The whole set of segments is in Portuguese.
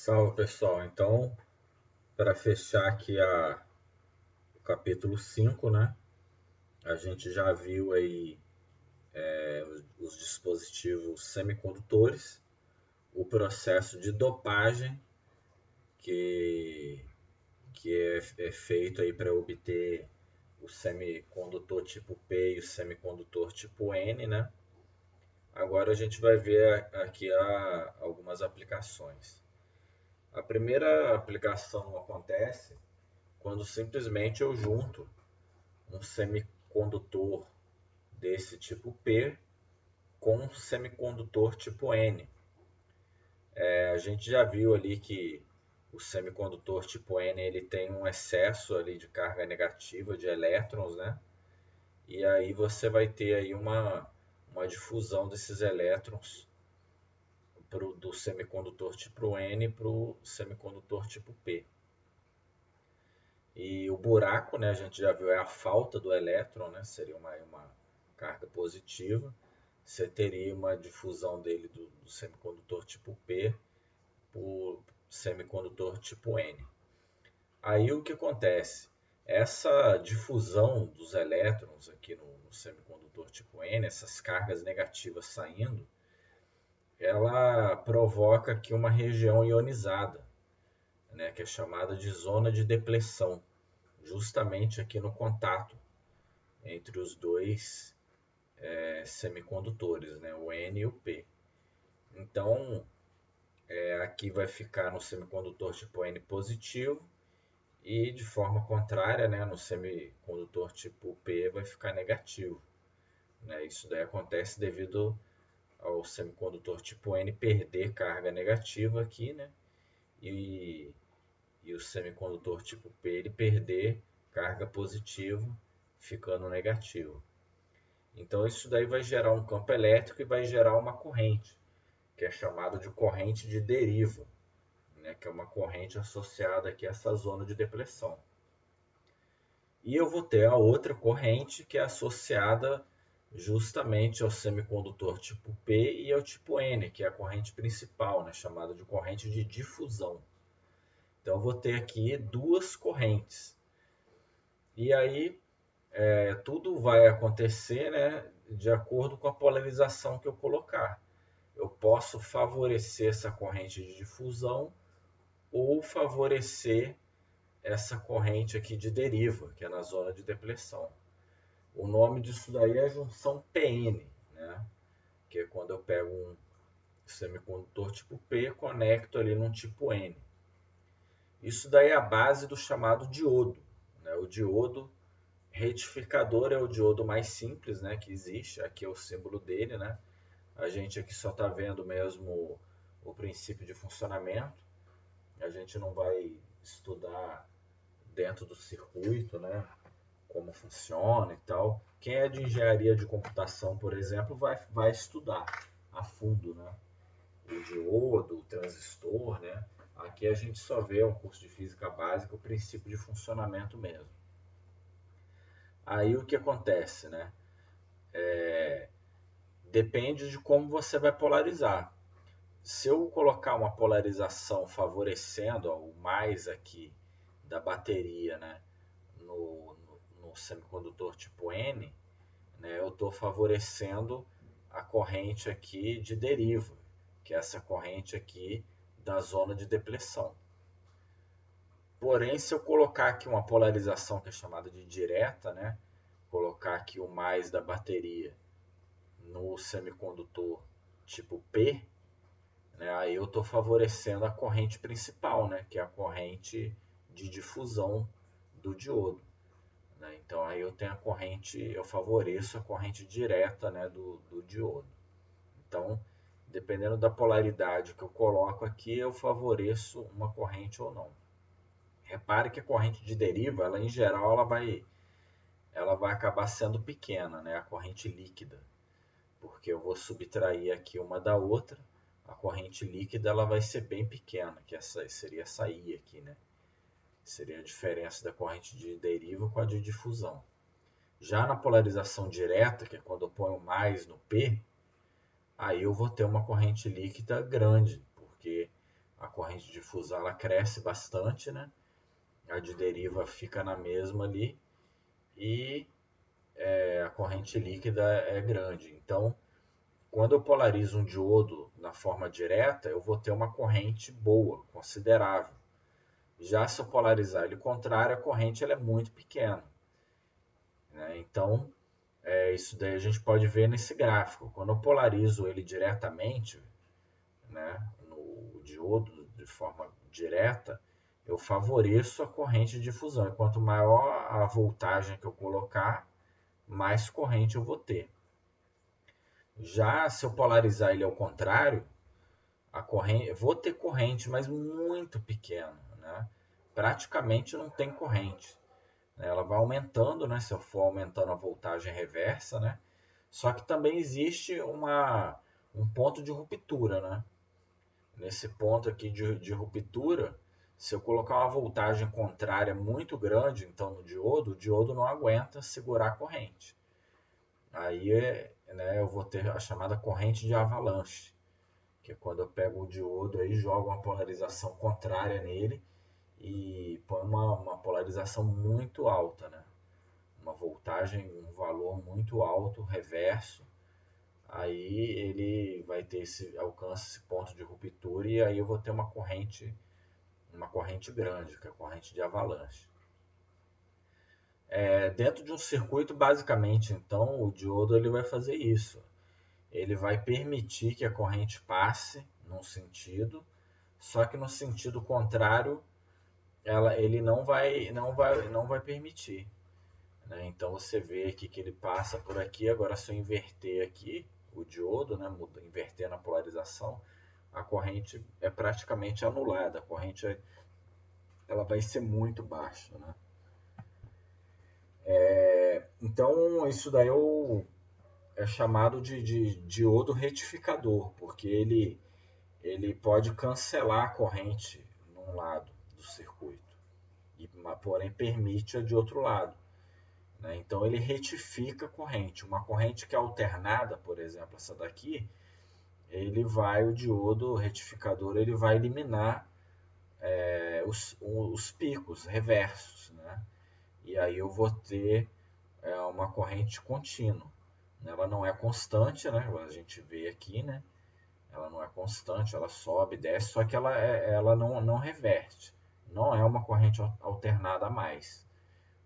Salve pessoal, então para fechar aqui o capítulo 5, né? A gente já viu aí os dispositivos semicondutores, o processo de dopagem que, que é feito aí para obter o semicondutor tipo P e o semicondutor tipo N, né? Agora a gente vai ver aqui algumas aplicações. A primeira aplicação acontece quando simplesmente eu junto um semicondutor desse tipo P com um semicondutor tipo N. A gente já viu ali que o semicondutor tipo N ele tem um excesso ali de carga negativa de elétrons, né? E aí você vai ter aí uma difusão desses elétrons do semicondutor tipo N para o semicondutor tipo P. E o buraco, né, a gente já viu, é a falta do elétron, né, seria uma carga positiva. Você teria uma difusão dele do semicondutor tipo P por semicondutor tipo N. Aí o que acontece? Essa difusão dos elétrons aqui no semicondutor tipo N, essas cargas negativas saindo, ela provoca aqui uma região ionizada, né, que é chamada de zona de depleção, justamente aqui no contato entre os dois semicondutores, né, o N e o P. Então, aqui vai ficar no semicondutor tipo N positivo e de forma contrária, né, no semicondutor tipo P vai ficar negativo. Né? Isso daí acontece devido ao semicondutor tipo N perder carga negativa aqui, né? E, e o semicondutor tipo P ele perder carga positiva, ficando negativo. Então isso daí vai gerar um campo elétrico e vai gerar uma corrente, que é chamada de corrente de deriva, né, que é uma corrente associada aqui a essa zona de depressão. E eu vou ter a outra corrente que é associada justamente ao semicondutor tipo P e ao tipo N, que é a corrente principal, né, chamada de corrente de difusão. Então eu vou ter aqui duas correntes. E aí tudo vai acontecer, né, de acordo com a polarização que eu colocar. Eu posso favorecer essa corrente de difusão ou favorecer essa corrente aqui de deriva, que é na zona de depleção. O nome disso daí é junção PN, né? Que é quando eu pego um semicondutor tipo P e conecto ali num tipo N. Isso daí é a base do chamado diodo. Né? O diodo retificador é o diodo mais simples, né, que existe. Aqui é o símbolo dele, né? A gente aqui só está vendo mesmo o princípio de funcionamento. A gente não vai estudar dentro do circuito, né? Como funciona e tal. Quem é de engenharia de computação, por exemplo, vai estudar a fundo, né? O diodo, o transistor, né? Aqui a gente só vê um curso de física básica, o princípio de funcionamento mesmo. Aí o que acontece, né? Depende de como você vai polarizar. Se eu colocar uma polarização favorecendo o mais aqui da bateria, né, no semicondutor tipo N, né, eu estou favorecendo a corrente aqui de deriva, que é essa corrente aqui da zona de depleção. Porém, se eu colocar aqui uma polarização que é chamada de direta, né, colocar aqui o mais da bateria no semicondutor tipo P, né, aí eu estou favorecendo a corrente principal, né, que é a corrente de difusão do diodo. Né? Então aí eu tenho a corrente, eu favoreço a corrente direta, né, do diodo. Então, dependendo da polaridade que eu coloco aqui, eu favoreço uma corrente ou não. Repare que a corrente de deriva, ela em geral, ela vai acabar sendo pequena, né, a corrente líquida, porque eu vou subtrair aqui uma da outra. A corrente líquida ela vai ser bem pequena, que essa seria essa I aqui, né? Seria a diferença da corrente de deriva com a de difusão. Já na polarização direta, que é quando eu ponho mais no P, aí eu vou ter uma corrente líquida grande, porque corrente de difusão ela cresce bastante, né? A de deriva fica na mesma ali e a corrente líquida é grande. Então, quando eu polarizo um diodo na forma direta, eu vou ter uma corrente boa, considerável. Já se eu polarizar ele contrário, a corrente ela é muito pequena, né? Então, isso daí a gente pode ver nesse gráfico. Quando eu polarizo ele diretamente, né, no diodo de forma direta, eu favoreço a corrente de difusão. E quanto maior a voltagem que eu colocar, mais corrente eu vou ter. Já se eu polarizar ele ao contrário, a corrente, eu vou ter corrente, mas muito pequena, né? Praticamente não tem corrente. Ela vai aumentando, né? Se eu for aumentando a voltagem reversa, né? Só que também existe um ponto de ruptura, né? Nesse ponto aqui de ruptura, se eu colocar uma voltagem contrária muito grande, então no diodo, o diodo não aguenta segurar a corrente. Aí né, eu vou ter a chamada corrente de avalanche, que é quando eu pego o diodo e jogo uma polarização contrária nele e põe uma polarização muito alta, né? Uma voltagem, um valor muito alto, reverso, aí ele vai ter alcança esse ponto de ruptura e aí eu vou ter uma corrente grande, que é a corrente de avalanche. Dentro de um circuito, basicamente, então, o diodo ele vai fazer isso. Ele vai permitir que a corrente passe num sentido, só que no sentido contrário, ele não vai permitir, né? Então você vê aqui que ele passa por aqui. Agora, se eu inverter aqui o diodo, né, inverter na polarização, a corrente é praticamente anulada. A corrente ela vai ser muito baixa, né? Então isso daí é chamado de diodo retificador, porque ele pode cancelar a corrente num lado do circuito, porém permite a de outro lado, né? Então ele retifica a corrente. Uma corrente que é alternada, por exemplo, essa daqui, o diodo retificador ele vai eliminar os picos reversos, né? E aí eu vou ter uma corrente contínua. Ela não é constante, né? A gente vê aqui, né? Ela não é constante, ela sobe, desce, só que ela não reverte. Não é uma corrente alternada a mais,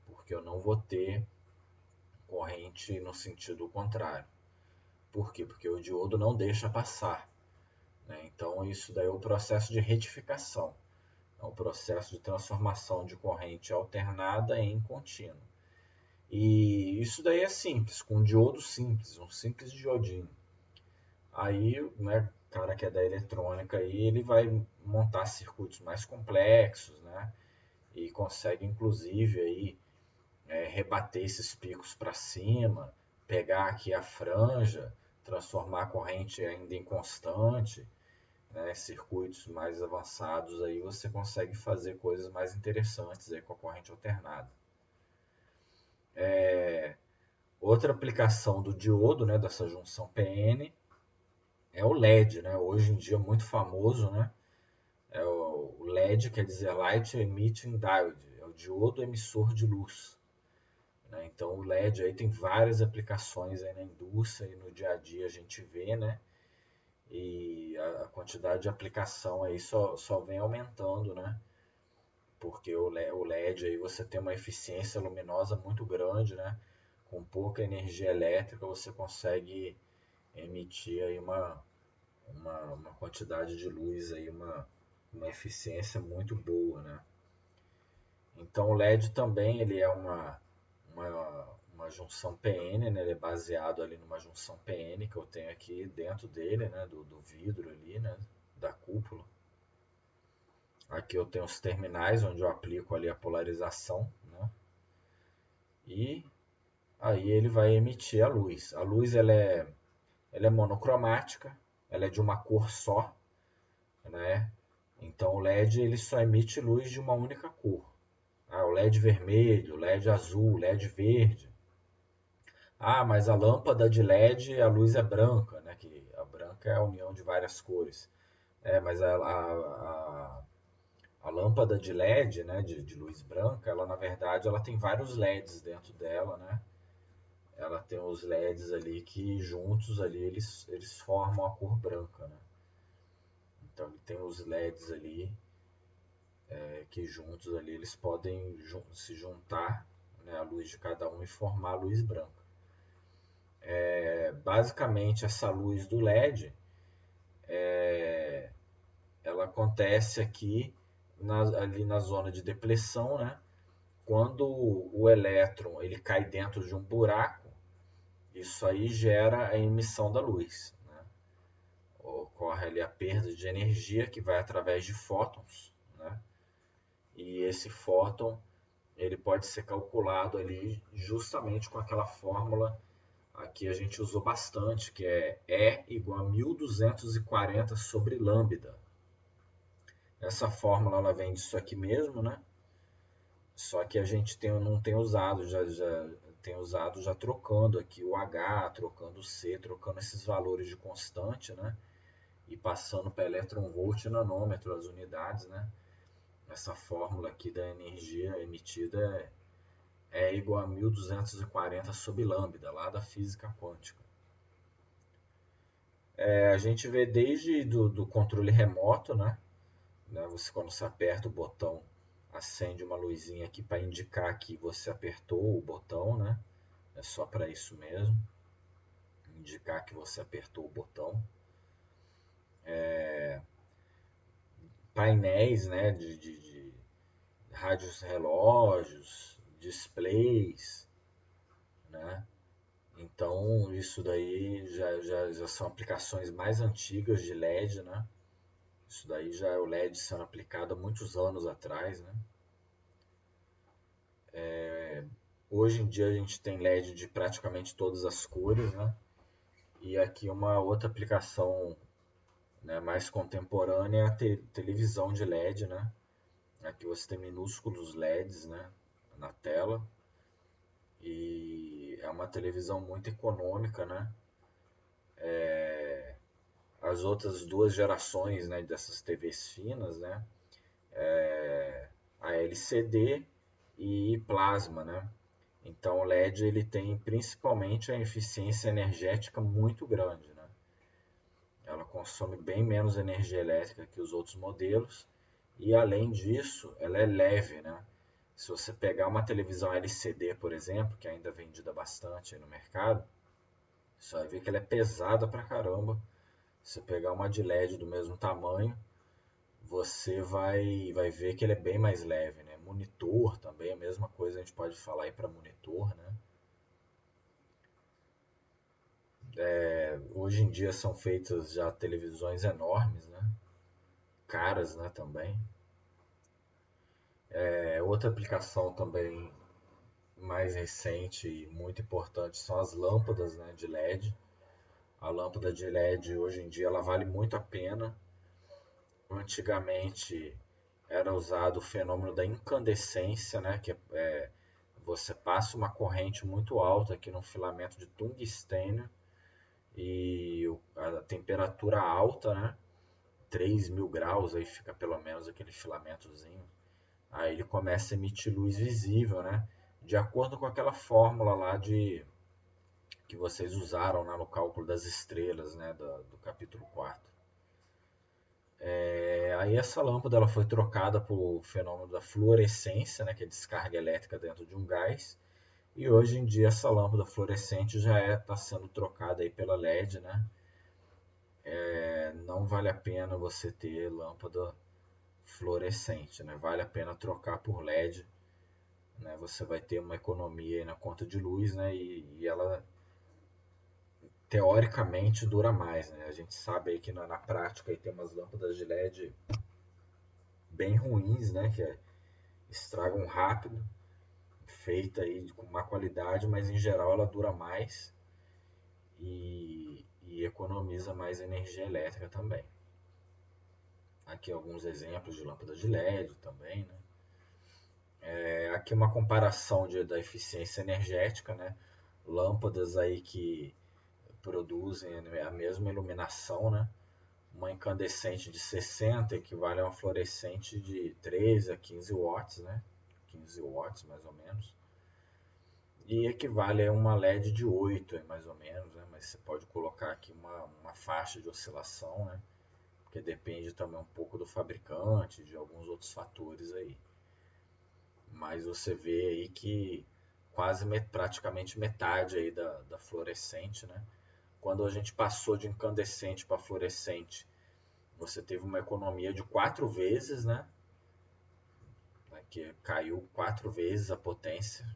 porque eu não vou ter corrente no sentido contrário. Por quê? Porque o diodo não deixa passar, né? Então isso daí é o processo de retificação. É um processo de transformação de corrente alternada em contínua. E isso daí é simples, com um diodo simples, um simples diodinho. Aí, né, o cara que é da eletrônica aí, ele vai montar circuitos mais complexos, né? E consegue inclusive aí rebater esses picos para cima, pegar aqui a franja, transformar a corrente ainda em constante, né? Circuitos mais avançados aí você consegue fazer coisas mais interessantes aí com a corrente alternada. Outra aplicação do diodo, né, dessa junção PN, é o LED, né? Hoje em dia muito famoso, né? O LED quer dizer Light Emitting Diode, é o diodo emissor de luz, né? Então o LED aí tem várias aplicações aí na indústria e no dia a dia a gente vê, né? E a quantidade de aplicação aí só vem aumentando, né? Porque o LED aí você tem uma eficiência luminosa muito grande, né? Com pouca energia elétrica você consegue emitir aí uma quantidade de luz aí, uma eficiência muito boa, né? Então o LED também ele é uma junção PN, né? Ele é baseado ali numa junção PN que eu tenho aqui dentro dele, né? Do vidro ali, né? Da cúpula. Aqui eu tenho os terminais onde eu aplico ali a polarização, né? E aí ele vai emitir a luz. A luz ela é monocromática, ela é de uma cor só, né? Então o LED ele só emite luz de uma única cor. O LED vermelho, LED azul, LED verde. Mas a lâmpada de LED a luz é branca, né? Que a branca é a união de várias cores. Mas A lâmpada de LED, né, de luz branca, ela na verdade ela tem vários LEDs dentro dela, né? Ela tem os LEDs ali que juntos ali eles formam a cor branca, né? Então ele tem os LEDs ali que juntos ali eles podem se juntar, né, a luz de cada um e formar a luz branca. Basicamente essa luz do LED ela acontece aqui ali na zona de depleção, né? Quando o elétron ele cai dentro de um buraco, isso aí gera a emissão da luz, né? Ocorre ali a perda de energia que vai através de fótons, né? E esse fóton ele pode ser calculado ali justamente com aquela fórmula aqui a gente usou bastante, que é E igual a 1240 sobre lambda. Essa fórmula ela vem disso aqui mesmo, né? Só que a gente não tem usado, já tem usado já trocando aqui o H, trocando o C, trocando esses valores de constante, né? E passando para eletronvolt e nanômetro as unidades, né? Essa fórmula aqui da energia emitida é igual a 1240 sobre lambda, lá da física quântica. A gente vê desde do controle remoto, né? Você quando você aperta o botão, acende uma luzinha aqui para indicar que você apertou o botão, né? É só para isso mesmo, indicar que você apertou o botão. Painéis, né? De rádios relógios, displays, né? Então isso daí já são aplicações mais antigas de LED, né? Isso daí já é o LED sendo aplicado há muitos anos atrás, né? Hoje em dia a gente tem LED de praticamente todas as cores, né? E aqui uma outra aplicação, né, mais contemporânea é a televisão de LED, né? Aqui você tem minúsculos LEDs, né, na tela e é uma televisão muito econômica, né? As outras duas gerações, né, dessas TVs finas, né? A LCD e plasma, né? Então o LED ele tem principalmente a eficiência energética muito grande, né? Ela consome bem menos energia elétrica que os outros modelos e além disso ela é leve, né? Se você pegar uma televisão LCD, por exemplo, que ainda é vendida bastante aí no mercado, você vai ver que ela é pesada pra caramba. Se você pegar uma de LED do mesmo tamanho, você vai ver que ele é bem mais leve, né? Monitor também, a mesma coisa a gente pode falar aí para monitor, né? Hoje em dia são feitas já televisões enormes, né? Caras, né, também. Outra aplicação também mais recente e muito importante são as lâmpadas, né, de LED. A lâmpada de LED hoje em dia ela vale muito a pena. Antigamente era usado o fenômeno da incandescência, né, que você passa uma corrente muito alta aqui no filamento de tungstênio e a temperatura alta, né, 3.000 graus, aí fica pelo menos aquele filamentozinho. Aí ele começa a emitir luz visível, né? De acordo com aquela fórmula lá que vocês usaram lá no cálculo das estrelas, né? Do capítulo 4. Aí essa lâmpada ela foi trocada por fenômeno da fluorescência, né? Que é descarga elétrica dentro de um gás. E hoje em dia essa lâmpada fluorescente já está sendo trocada aí pela LED, né? Não vale a pena você ter lâmpada fluorescente, né? Vale a pena trocar por LED, né? Você vai ter uma economia aí na conta de luz, né? E ela teoricamente dura mais, né? A gente sabe aí que na prática aí tem umas lâmpadas de LED bem ruins, né? Que estragam rápido, feita aí com má qualidade, mas em geral ela dura mais e economiza mais energia elétrica também. Aqui alguns exemplos de lâmpadas de LED também, né? Aqui uma comparação da eficiência energética, né? Lâmpadas aí que produzem a mesma iluminação, né? uma incandescente de 60 equivale a uma fluorescente de 13 a 15 watts, né? 15 watts mais ou menos. E equivale a uma LED de 8, mais ou menos, né? Mas você pode colocar aqui uma faixa de oscilação, né? Porque depende também um pouco do fabricante, de alguns outros fatores aí. Mas você vê aí que praticamente metade aí da fluorescente, né? Quando a gente passou de incandescente para fluorescente, você teve uma economia de 4 vezes, né? Que caiu 4 vezes a potência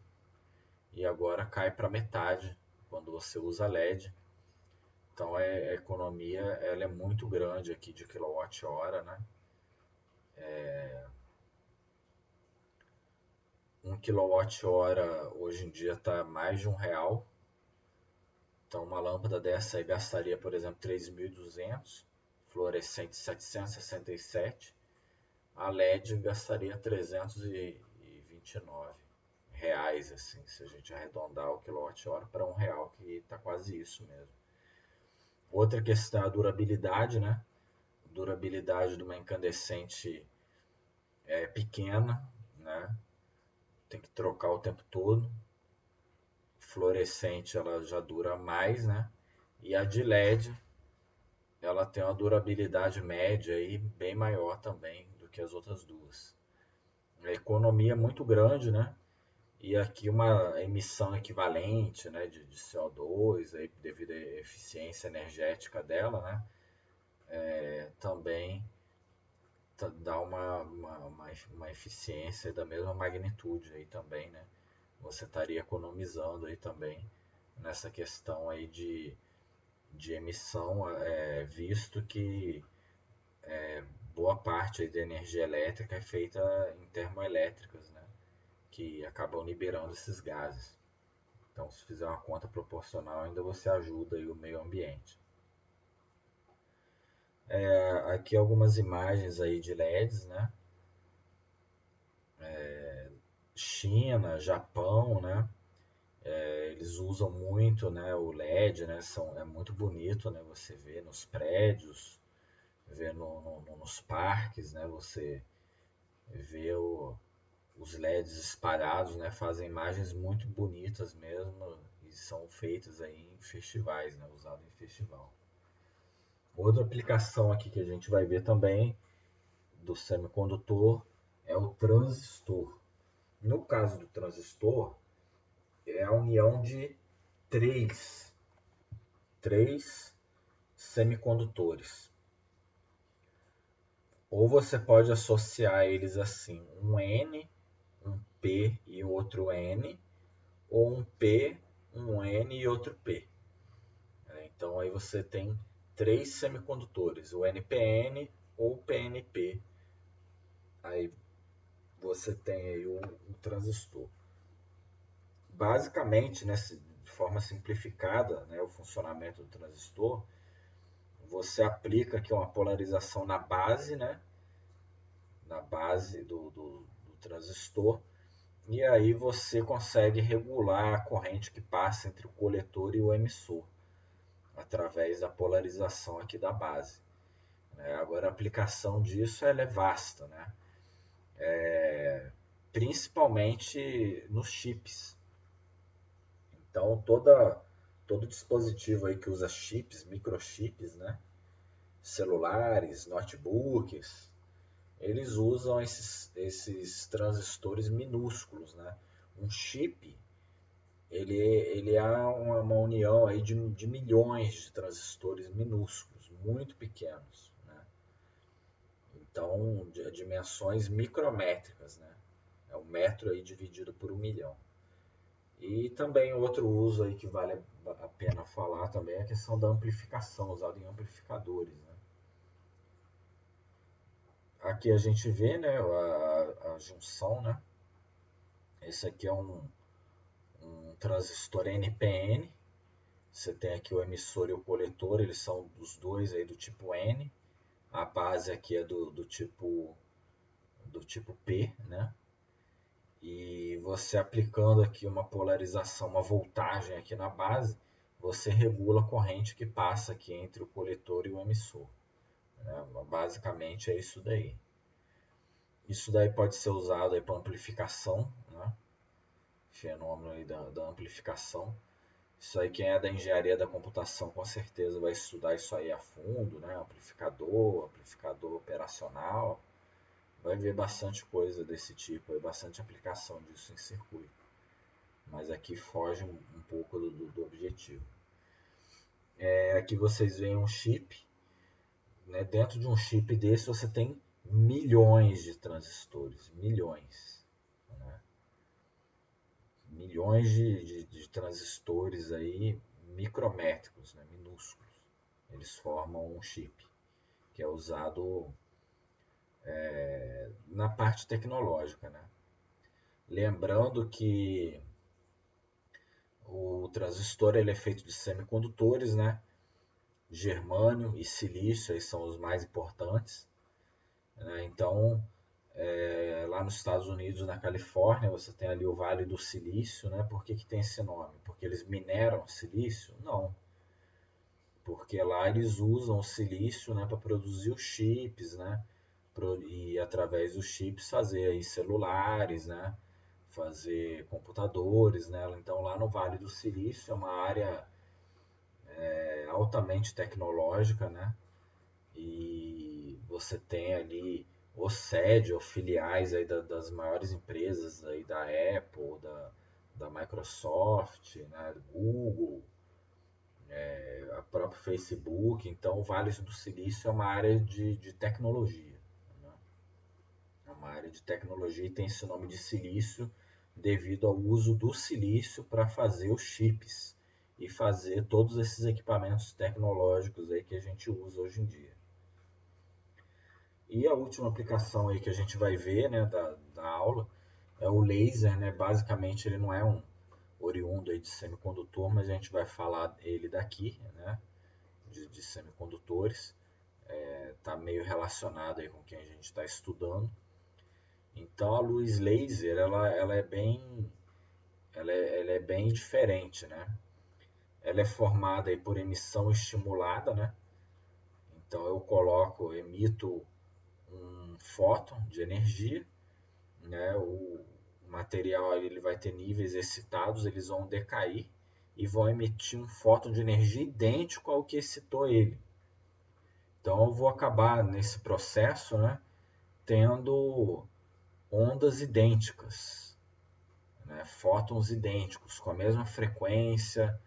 e agora cai para metade quando você usa LED. Então a economia ela é muito grande aqui de quilowatt-hora, né? 1 kWh hoje em dia está mais de R$ 1. Então uma lâmpada dessa aí gastaria, por exemplo, 3.200, fluorescente 767, a LED gastaria 329 reais, assim, se a gente arredondar o quilowatt-hora para R$ 1, que está quase isso mesmo. Outra questão é a durabilidade, né? A durabilidade de uma incandescente é pequena, né? Tem que trocar o tempo todo. Fluorescente ela já dura mais, né? E a de LED ela tem uma durabilidade média aí bem maior também do que as outras duas. A economia é muito grande, né? E aqui uma emissão equivalente, né, de CO2 aí devido à eficiência energética dela, né? Também dá uma eficiência da mesma magnitude aí também, né? Você estaria economizando aí também nessa questão aí de emissão, visto que boa parte aí da energia elétrica é feita em termoelétricas, né? Que acabam liberando esses gases. Então, se fizer uma conta proporcional, ainda você ajuda aí o meio ambiente. Aqui algumas imagens aí de LEDs, né? China, Japão, né? Eles usam muito, né, o LED, né? É muito bonito, né? Você vê nos prédios, vê nos parques, né? Você vê os LEDs espalhados, né? Fazem imagens muito bonitas mesmo e são feitas aí em festivais, né? Usado em festival. Outra aplicação aqui que a gente vai ver também do semicondutor é o transistor. No caso do transistor, é a união de três semicondutores. Ou você pode associar eles assim, um N, um P e outro N, ou um P, um N e outro P. Então aí você tem 3 semicondutores, o NPN ou o PNP. Aí você tem aí o transistor. Basicamente, né, de forma simplificada, né, o funcionamento do transistor, você aplica aqui uma polarização na base, né, na base do transistor, e aí você consegue regular a corrente que passa entre o coletor e o emissor, através da polarização aqui da base. Agora a aplicação disso ela é vasta, né? Principalmente nos chips. Então todo dispositivo aí que usa chips, microchips, né? Celulares, notebooks, eles usam esses transistores minúsculos, né? Um chip, ele é uma união aí de milhões de transistores minúsculos, muito pequenos, né? Então, de dimensões micrométricas, né? É um metro aí dividido por 1 milhão. E também outro uso aí que vale a pena falar também é a questão da amplificação, usada em amplificadores, né? Aqui a gente vê, né, a junção, né? Esse aqui é um transistor NPN. Você tem aqui o emissor e o coletor, eles são os dois aí do tipo N. A base aqui é do tipo P, né? E você aplicando aqui uma polarização, uma voltagem aqui na base, você regula a corrente que passa aqui entre o coletor e o emissor. né? Basicamente é isso daí. Isso daí pode ser usado para amplificação, né? Fenômeno aí da amplificação. Isso aí, quem é da engenharia da computação com certeza vai estudar isso aí a fundo, né? Amplificador operacional, vai ver bastante coisa desse tipo, aí, bastante aplicação disso em circuito. Mas aqui foge um pouco do objetivo. Aqui vocês veem um chip, né? Dentro de um chip desse você tem milhões de transistores, milhões, né? Milhões de transistores aí micrométricos, né? Minúsculos. Eles formam um chip que é usado na parte tecnológica, né? Lembrando que o transistor ele é feito de semicondutores, né? Germânio e silício aí são os mais importantes, né? Então, lá nos Estados Unidos, na Califórnia, você tem ali o Vale do Silício, né? Por que tem esse nome? Porque eles mineram silício? Não, porque lá eles usam o silício, né, para produzir os chips, né? E através dos chips fazer aí celulares, né? Fazer computadores, né? Então lá no Vale do Silício é uma área altamente tecnológica, né? E você tem ali ou sede ou filiais aí das maiores empresas aí da Apple, da Microsoft, né? Google, a própria Facebook. Então o Vale do Silício é uma área de tecnologia, né? É uma área de tecnologia e tem esse nome de silício devido ao uso do silício para fazer os chips e fazer todos esses equipamentos tecnológicos aí que a gente usa hoje em dia. E a última aplicação aí que a gente vai ver, né, da aula é o laser, né? Basicamente ele não é um oriundo aí de semicondutor, mas a gente vai falar ele daqui, né, de semicondutores. Está meio relacionado aí com o que a gente está estudando. Então a luz laser ela é bem diferente, né? Ela é formada aí por emissão estimulada, né? Então eu emito um fóton de energia, né? O material ele vai ter níveis excitados, eles vão decair e vão emitir um fóton de energia idêntico ao que excitou ele. Então eu vou acabar nesse processo, né, tendo ondas idênticas, né, fótons idênticos, com a mesma frequência,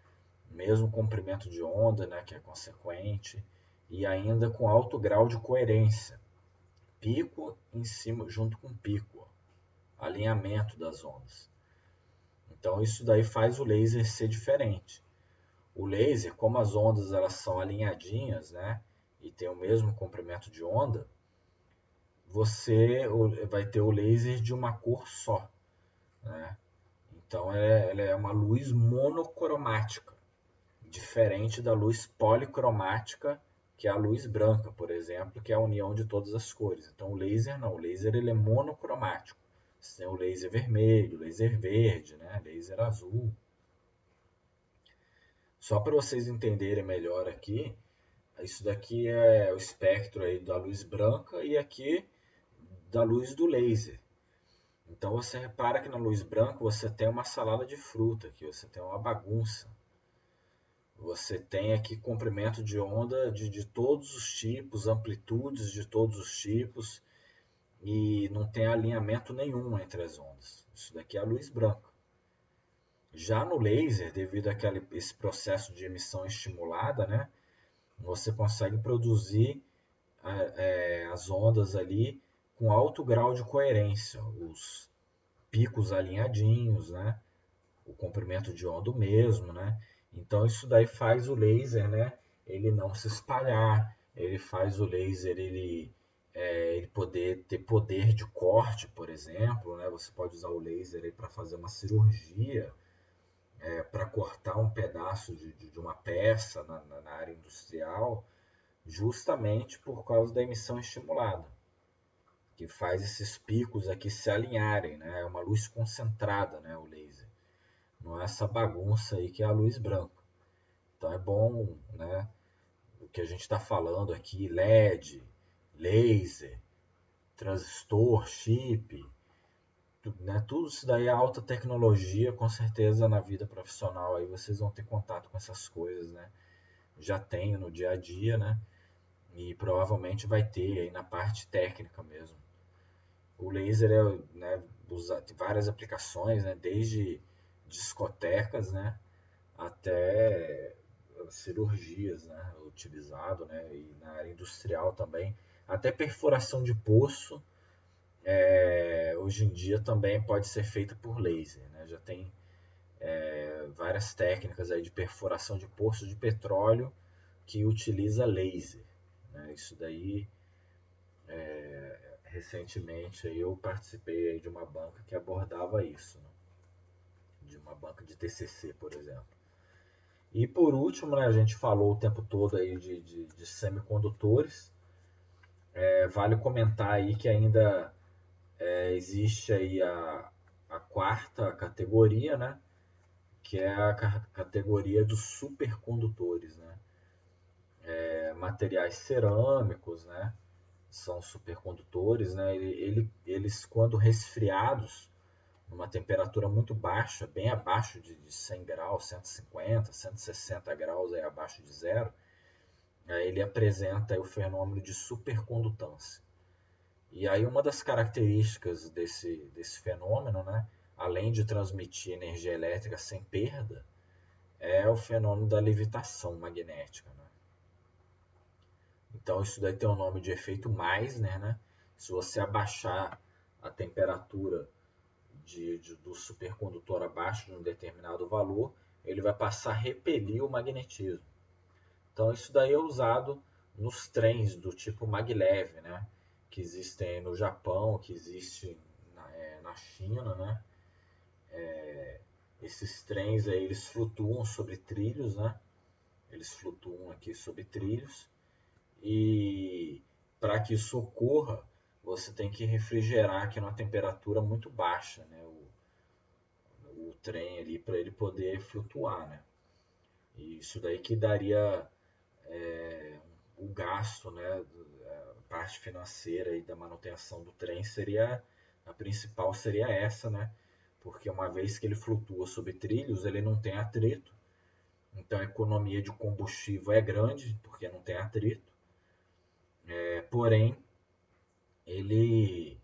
mesmo comprimento de onda, né, que é consequente, e ainda com alto grau de coerência. Pico em cima, junto com pico, alinhamento das ondas. Então isso daí faz o laser ser diferente. O laser, como as ondas elas são alinhadinhas, né, e tem o mesmo comprimento de onda, você vai ter o laser de uma cor só, né? Então ela é uma luz monocromática, diferente da luz policromática, que é a luz branca, por exemplo, que é a união de todas as cores. Então o laser não, o laser ele é monocromático. Você tem o laser vermelho, laser verde, né? Laser azul. Só para vocês entenderem melhor aqui, isso daqui é o espectro aí da luz branca e aqui da luz do laser. Então você repara que na luz branca você tem uma salada de fruta, aqui você tem uma bagunça. Você tem aqui comprimento de onda de todos os tipos, amplitudes de todos os tipos, e não tem alinhamento nenhum entre as ondas. Isso daqui é a luz branca. Já no laser, devido a esse processo de emissão estimulada, né, você consegue produzir as ondas ali com alto grau de coerência, os picos alinhadinhos, né, o comprimento de onda mesmo, né? Então isso daí faz o laser, né, ele não se espalhar, ele faz o laser ele poder ter poder de corte, por exemplo, né? Você pode usar o laser para fazer uma cirurgia, para cortar um pedaço de uma peça na área industrial, justamente por causa da emissão estimulada, que faz esses picos aqui se alinharem, né? É uma luz concentrada, né, o laser. Não é essa bagunça aí que é a luz branca. Então é bom, né, que a gente está falando aqui, LED, laser, transistor, chip, né? Tudo isso daí é alta tecnologia, com certeza na vida profissional aí vocês vão ter contato com essas coisas, né? Já tem no dia a dia, né? E provavelmente vai ter aí na parte técnica mesmo. O laser né, tem várias aplicações, né? Desde discotecas, né? Até cirurgias, né? Utilizado, né? E na área industrial também. Até perfuração de poço, hoje em dia também pode ser feita por laser, né? Já tem várias técnicas aí de perfuração de poços de petróleo que utiliza laser, né? Isso daí, recentemente aí eu participei aí de uma banca que abordava isso, né? De uma banca de TCC, por exemplo. E por último, né, a gente falou o tempo todo aí de semicondutores. Vale comentar aí que ainda existe aí a quarta categoria, né, que é a categoria dos supercondutores, né? Materiais cerâmicos, né, são supercondutores, né? Eles quando resfriados numa temperatura muito baixa, bem abaixo de 100 graus, 150, 160 graus aí abaixo de zero, aí ele apresenta aí o fenômeno de supercondutância. E aí uma das características desse fenômeno, né, além de transmitir energia elétrica sem perda, é o fenômeno da levitação magnética, né? Então isso daí tem o nome de efeito Meissner, né? Se você abaixar a temperatura do supercondutor abaixo de um determinado valor, ele vai passar a repelir o magnetismo. Então isso daí é usado nos trens do tipo maglev, né? Que existem no Japão, que existe na China, né? Esses trens aí, eles flutuam sobre trilhos, né? Eles flutuam aqui sobre trilhos e para que isso ocorra, você tem que refrigerar aqui numa temperatura muito baixa, né? O trem ali para ele poder flutuar, né? E isso daí que daria o gasto, né? A parte financeira e da manutenção do trem seria a principal seria essa, né? Porque uma vez que ele flutua sobre trilhos, ele não tem atrito, então a economia de combustível é grande porque não tem atrito. Porém, ele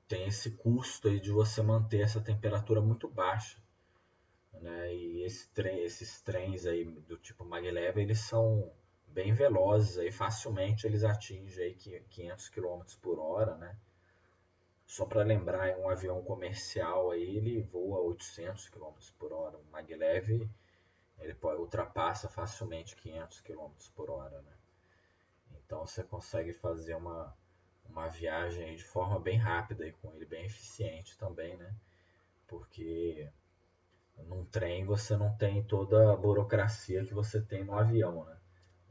tem esse custo aí de você manter essa temperatura muito baixa, né? E esses trens aí do tipo maglev, eles são bem velozes, aí facilmente eles atingem aí 500 km por hora, né? Só para lembrar, um avião comercial aí, ele voa 800 km por hora. Um maglev, ele ultrapassa facilmente 500 km por hora, né? Então você consegue fazer uma viagem de forma bem rápida e com ele bem eficiente também, né? Porque num trem você não tem toda a burocracia que você tem no avião, né?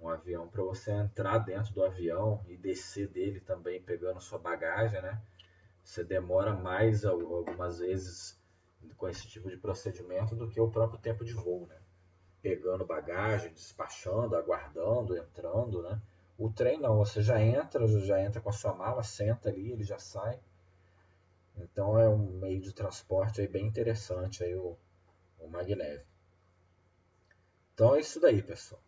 Um avião, para você entrar dentro do avião e descer dele também pegando sua bagagem, né? Você demora mais algumas vezes com esse tipo de procedimento do que o próprio tempo de voo, né? Pegando bagagem, despachando, aguardando, entrando, né? O trem não, você já entra com a sua mala, senta ali, ele já sai. Então é um meio de transporte aí bem interessante aí o maglev. Então é isso daí, pessoal.